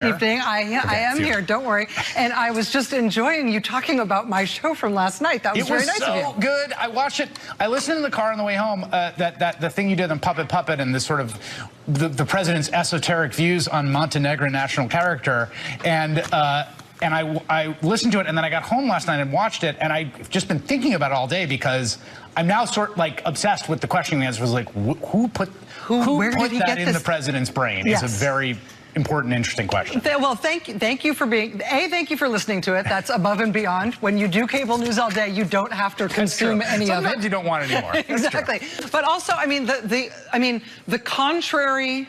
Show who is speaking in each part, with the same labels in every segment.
Speaker 1: Evening. I am here, don't worry. And I was just enjoying you talking about my show from last night. That was very nice of you.
Speaker 2: It was so good. I watched it. I listened in the car on the way home, the thing you did on Puppet and this sort of the president's esoteric views on Montenegrin national character. And I listened to it, and then I got home last night and watched it, and I've just been thinking about it all day because I'm now sort of like obsessed with the question. The answer was like, who put that in the president's brain?
Speaker 1: Yes.
Speaker 2: Is a very important, interesting question.
Speaker 1: Well, thank you for being, thank you for listening to it. That's above and beyond. When you do cable news all day, you don't have to consume any of it.
Speaker 2: Sometimes you don't want it anymore.
Speaker 1: Exactly. But also, I mean, the contrary,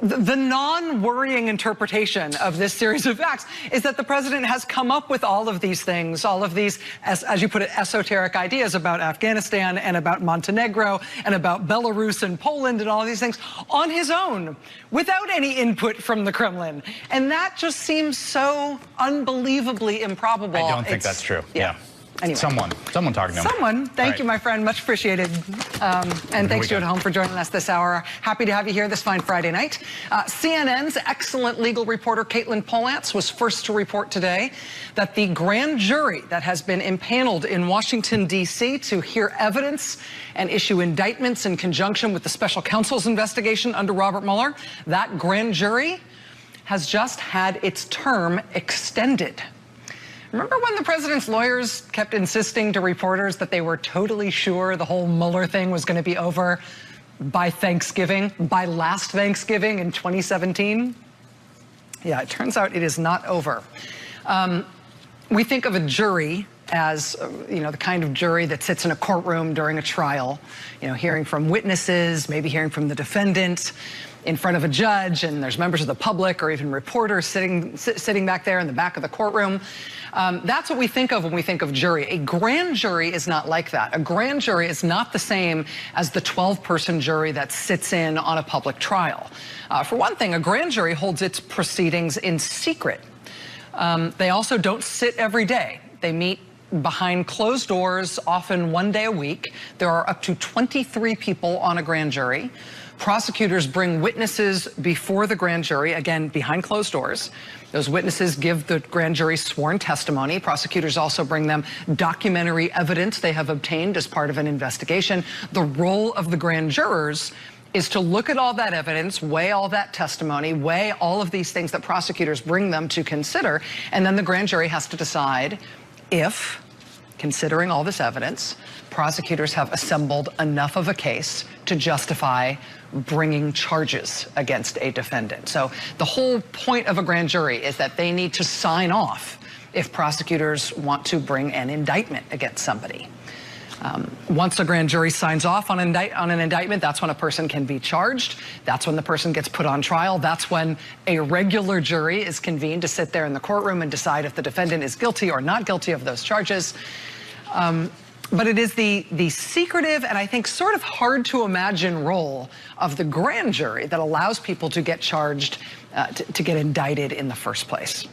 Speaker 1: the non-worrying interpretation of this series of facts is that the president has come up with all of these things, all of these, as you put it, esoteric ideas about Afghanistan and about Montenegro and about Belarus and Poland and all of these things on his own, without any input from the Kremlin. And that just seems so unbelievably improbable.
Speaker 2: I don't think that's true. Yeah.
Speaker 1: Anyway.
Speaker 2: Someone talking to him.
Speaker 1: Someone. Thank you, my friend. Much appreciated. And thanks to you at home for joining us this hour. Happy to have you here this fine Friday night. CNN's excellent legal reporter Caitlin Polantz was first to report today that the grand jury that has been impaneled in Washington, D.C. to hear evidence and issue indictments in conjunction with the special counsel's investigation under Robert Mueller, that grand jury has just had its term extended. Remember when the president's lawyers kept insisting to reporters that they were totally sure the whole Mueller thing was going to be over by Thanksgiving, by last Thanksgiving in 2017? Yeah, it turns out it is not over. We think of a jury as, the kind of jury that sits in a courtroom during a trial, hearing from witnesses, maybe hearing from the defendant in front of a judge, and there's members of the public or even reporters sitting back there in the back of the courtroom. That's what we think of when we think of jury. A grand jury is not like that. A grand jury is not the same as the 12-person jury that sits in on a public trial. For one thing, a grand jury holds its proceedings in secret. They also don't sit every day. They meet behind closed doors, often one day a week. There are up to 23 people on a grand jury. Prosecutors bring witnesses before the grand jury, again, behind closed doors. Those witnesses give the grand jury sworn testimony. Prosecutors also bring them documentary evidence they have obtained as part of an investigation. The role of the grand jurors is to look at all that evidence, weigh all that testimony, weigh all of these things that prosecutors bring them to consider, and then the grand jury has to decide if, considering all this evidence, prosecutors have assembled enough of a case to justify bringing charges against a defendant. So the whole point of a grand jury is that they need to sign off if prosecutors want to bring an indictment against somebody. Once a grand jury signs off on an indictment, that's when a person can be charged. That's when the person gets put on trial. That's when a regular jury is convened to sit there in the courtroom and decide if the defendant is guilty or not guilty of those charges. But it is the secretive and I think sort of hard to imagine role of the grand jury that allows people to get charged, to get indicted in the first place.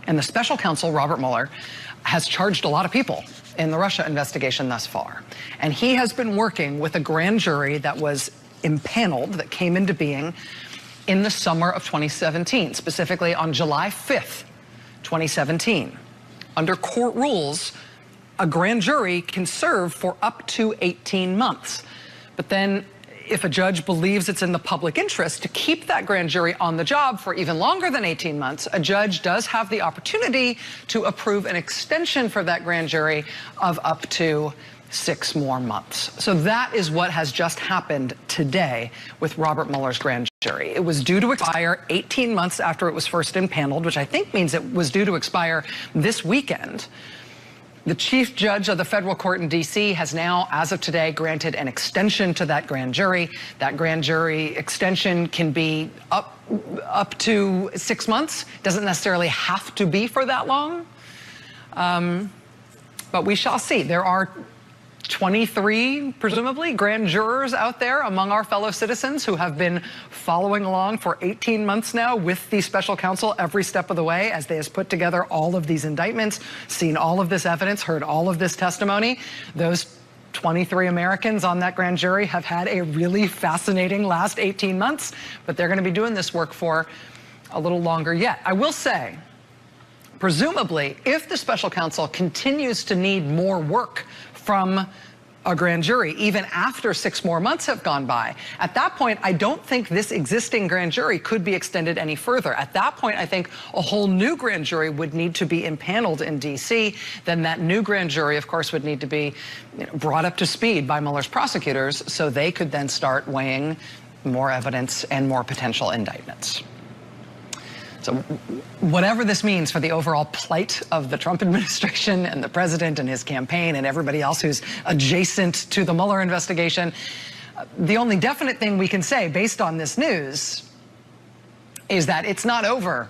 Speaker 1: And the special counsel, Robert Mueller, has charged a lot of people in the Russia investigation thus far. And he has been working with a grand jury that was impaneled, that came into being in the summer of 2017, specifically on July 5th, 2017. Under court rules, a grand jury can serve for up to 18 months. But then if a judge believes it's in the public interest to keep that grand jury on the job for even longer than 18 months, a judge does have the opportunity to approve an extension for that grand jury of up to 6 more months. So that is what has just happened today with Robert Mueller's grand jury. It was due to expire 18 months after it was first impaneled, which I think means it was due to expire this weekend. The chief judge of the federal court in D.C. has now, as of today, granted an extension to that grand jury. That grand jury extension can be up to 6 months. Doesn't necessarily have to be for that long. But we shall see. There are 23, presumably, grand jurors out there among our fellow citizens who have been following along for 18 months now with the special counsel every step of the way as they has put together all of these indictments, seen all of this evidence, heard all of this testimony. Those 23 Americans on that grand jury have had a really fascinating last 18 months, but they're going to be doing this work for a little longer yet. I will say, presumably, if the special counsel continues to need more work from a grand jury, even after 6 more months have gone by, at that point, I don't think this existing grand jury could be extended any further. At that point, I think a whole new grand jury would need to be impaneled in D.C. Then that new grand jury, of course, would need to be brought up to speed by Mueller's prosecutors so they could then start weighing more evidence and more potential indictments. So whatever this means for the overall plight of the Trump administration and the president and his campaign and everybody else who's adjacent to the Mueller investigation, the only definite thing we can say based on this news is that it's not over.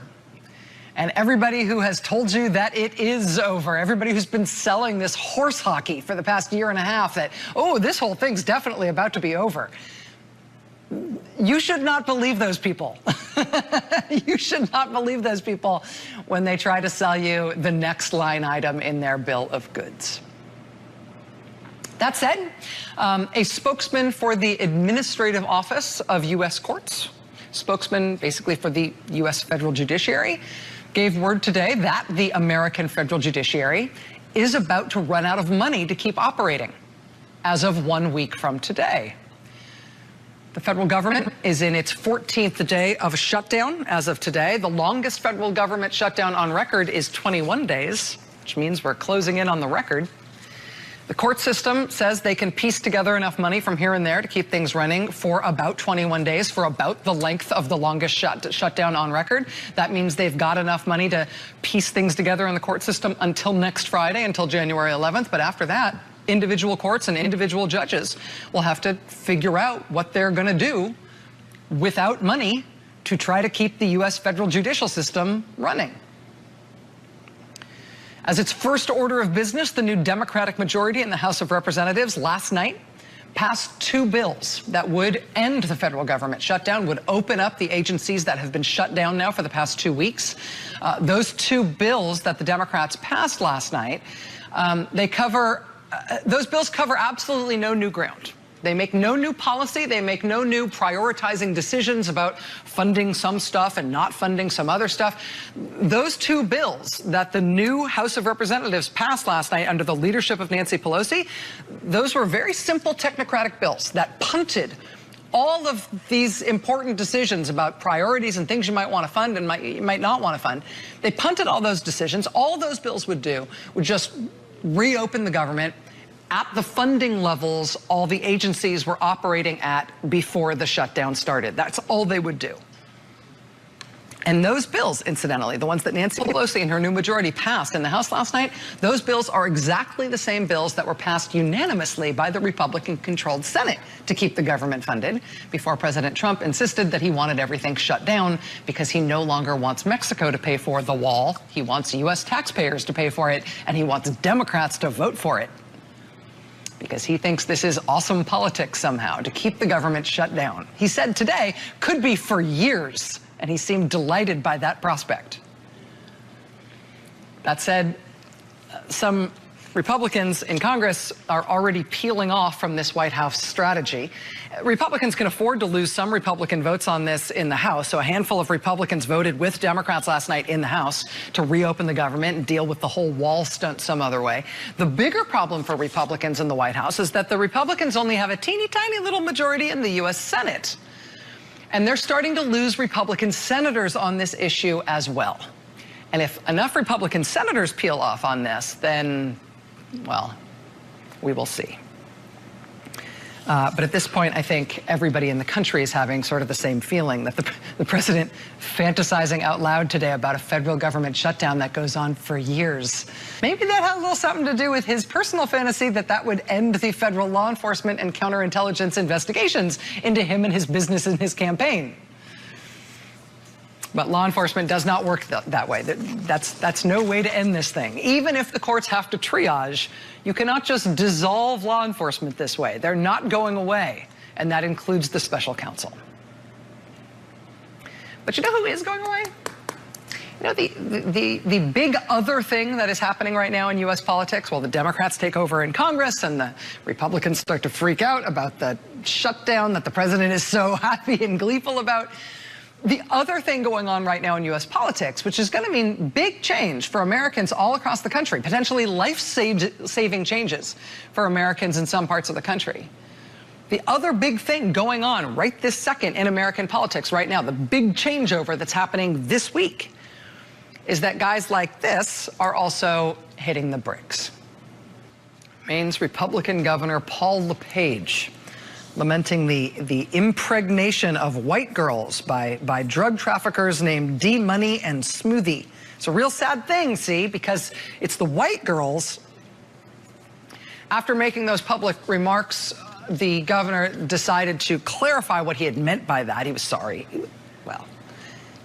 Speaker 1: And everybody who has told you that it is over, everybody who's been selling this horse hockey for the past year and a half that, oh, this whole thing's definitely about to be over, you should not believe those people. You should not believe those people when they try to sell you the next line item in their bill of goods. That said, a spokesman for the Administrative Office of U.S. Courts, spokesman basically for the U.S. federal judiciary, gave word today that the American federal judiciary is about to run out of money to keep operating as of 1 week from today. The federal government is in its 14th day of shutdown as of today. The longest federal government shutdown on record is 21 days, which means we're closing in on the record. The court system says they can piece together enough money from here and there to keep things running for about 21 days, for about the length of the longest shutdown on record. That means they've got enough money to piece things together in the court system until next Friday, until January 11th. But after that, individual courts and individual judges will have to figure out what they're going to do without money to try to keep the U.S. federal judicial system running. As its first order of business, the new Democratic majority in the House of Representatives last night passed 2 bills that would end the federal government shutdown, would open up the agencies that have been shut down now for the past 2 weeks. Those 2 bills that the Democrats passed last night, those bills cover absolutely no new ground. They make no new policy. They make no new prioritizing decisions about funding some stuff and not funding some other stuff. Those 2 bills that the new House of Representatives passed last night under the leadership of Nancy Pelosi, those were very simple technocratic bills that punted all of these important decisions about priorities and things you might want to fund and you might not want to fund. They punted all those decisions. All those bills would do would just reopen the government at the funding levels all the agencies were operating at before the shutdown started. That's all they would do. And those bills, incidentally, the ones that Nancy Pelosi and her new majority passed in the House last night, those bills are exactly the same bills that were passed unanimously by the Republican-controlled Senate to keep the government funded before President Trump insisted that he wanted everything shut down because he no longer wants Mexico to pay for the wall. He wants U.S. taxpayers to pay for it, and he wants Democrats to vote for it, because he thinks this is awesome politics somehow to keep the government shut down. He said today could be for years, and he seemed delighted by that prospect. That said, some Republicans in Congress are already peeling off from this White House strategy. Republicans can afford to lose some Republican votes on this in the House, so a handful of Republicans voted with Democrats last night in the House to reopen the government and deal with the whole wall stunt some other way. The bigger problem for Republicans in the White House is that the Republicans only have a teeny tiny little majority in the U.S. Senate, and they're starting to lose Republican senators on this issue as well. And if enough Republican senators peel off on this, then, well, we will see. But at this point, I think everybody in the country is having sort of the same feeling that the president fantasizing out loud today about a federal government shutdown that goes on for years. Maybe that has a little something to do with his personal fantasy that would end the federal law enforcement and counterintelligence investigations into him and his business and his campaign. But law enforcement does not work that way. That's no way to end this thing. Even if the courts have to triage, you cannot just dissolve law enforcement this way. They're not going away, and that includes the special counsel. But you know who is going away? You know, the big other thing that is happening right now in U.S. politics, while the Democrats take over in Congress and the Republicans start to freak out about the shutdown that the president is so happy and gleeful about, The other thing going on right now in U.S. politics, which is going to mean big change for Americans all across the country, potentially life-saving changes for Americans in some parts of the country. The other big thing going on right this second in American politics right now, the big changeover that's happening this week, is that guys like this are also hitting the bricks. Maine's Republican Governor Paul LePage lamenting the impregnation of white girls by drug traffickers named D-Money and Smoothie. It's a real sad thing, see, because it's the white girls. After making those public remarks, the governor decided to clarify what he had meant by that. He was sorry. Well,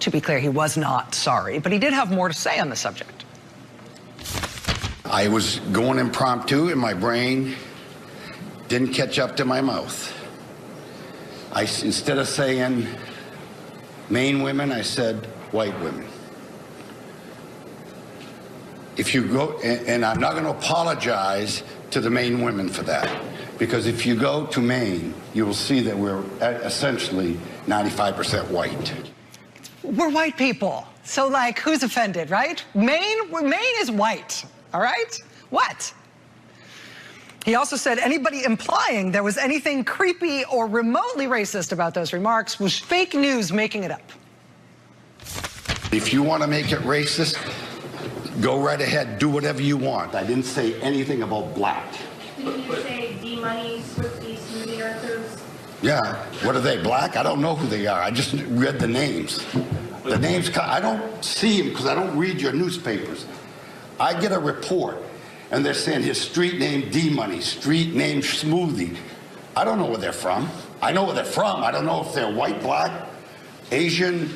Speaker 1: to be clear, he was not sorry, but he did have more to say on the subject.
Speaker 3: I was going impromptu and my brain didn't catch up to my mouth. Instead of saying Maine women, I said white women. If you go, and I'm not going to apologize to the Maine women for that, because if you go to Maine, you will see that we're essentially 95% white.
Speaker 1: We're white people, so like, who's offended, right? Maine is white, all right? What? He also said anybody implying there was anything creepy or remotely racist about those remarks was fake news making it up.
Speaker 3: If you want to make it racist, go right ahead, do whatever you want. I didn't say anything about black.
Speaker 4: Did you say D-Money, Swifty, Smoothie, aren't those?
Speaker 3: Yeah, what are they, black? I don't know who they are. I just read the names. The names, I don't see them because I don't read your newspapers. I get a report. And they're saying his street name D-Money, street name Smoothie. I don't know where they're from. I know where they're from. I don't know if they're white, black, Asian.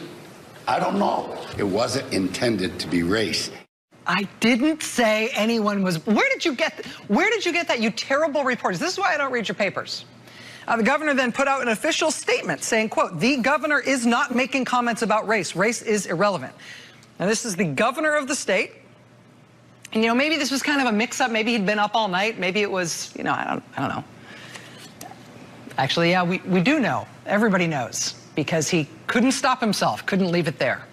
Speaker 3: I don't know. It wasn't intended to be race.
Speaker 1: I didn't say anyone was. Where did you get that, you terrible reporters? This is why I don't read your papers. The governor then put out an official statement saying, quote, the governor is not making comments about race. Race is irrelevant. Now, this is the governor of the state. And, you know, maybe this was kind of a mix-up. Maybe he'd been up all night. Maybe it was, you know, I don't know. Actually, yeah, we do know. Everybody knows, because he couldn't stop himself, couldn't leave it there.